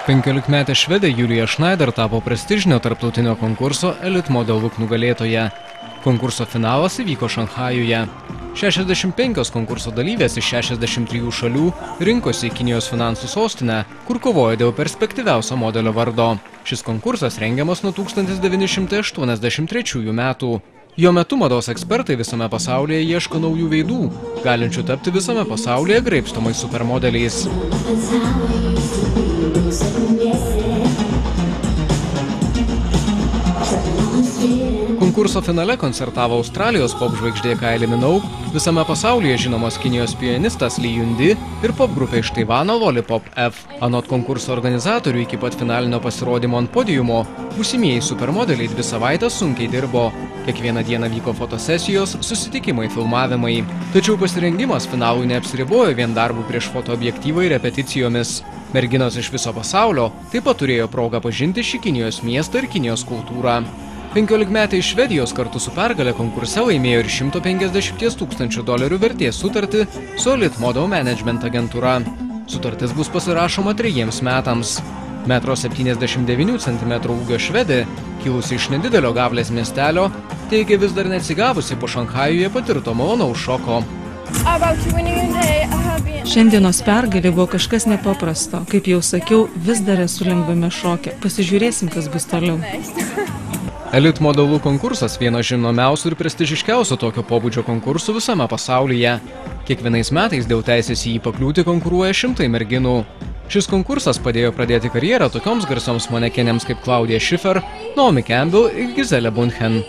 15-metė švedė Julija Schneider tapo prestižinio tarptautinio konkurso Elite Model Look nugalėtoja. Konkurso finalas įvyko Šanchajuje. 65 konkurso dalyvės iš 63 šalių rinkosi į Kinijos finansų sostinę, kur kovoja dėl perspektyviausio modelio vardo. Šis konkursas rengiamas nuo 1983 metų. Jo metu mados ekspertai visame pasaulyje ieško naujų veidų, galinčių tapti visame pasaulyje graibstomais supermodeliais. Konkurso finale koncertavo Australijos popžvaigždė Kylie Minogue, visame pasaulyje žinomas Kinijos pianistas Lee Yundi ir popgrupė iš Taivano Lollipop F. Anot konkurso organizatorių iki pat finalinio pasirodymo ant podiumo, būsimieji supermodeliai 2 savaites sunkiai dirbo. Kiekvieną dieną vyko fotosesijos, susitikimai, filmavimai. Tačiau pasirengimas finalui neapsiribojo vien darbų prieš fotoobjektyvą ir repeticijomis. Merginos iš viso pasaulio taip pat turėjo progą pažinti šį Kinijos miestą ir Kinijos kultūrą. 15-metė iš Švedijos kartu su pergale konkurse laimėjo ir $150 000 vertės sutartį su Elite Model Management agentūra. Sutartis bus pasirašoma 3 metams. 1,79 cm ūgio švedė, kilusi iš nedidelio Gavlės miestelio, teigia vis dar neatsigavusi po Šanchajuje patirto malonaus šoko. Šiandienos pergalė buvo kažkas nepaprasto. Kaip jau sakiau, vis dar esu lengvame šoke. Pasižiūrėsim, kas bus toliau. Elite Model Look konkursas vienas žinomiausių ir prestižiškiausių tokio pobūdžio konkursų visame pasaulyje. Kiekvienais metais dėl teisės į jį pakliūti konkuruoja 100 merginų. Šis konkursas padėjo pradėti karjerą tokioms garsioms manekenėms kaip Claudia Schiffer, Naomi Campbell ir Gisele Bündchen.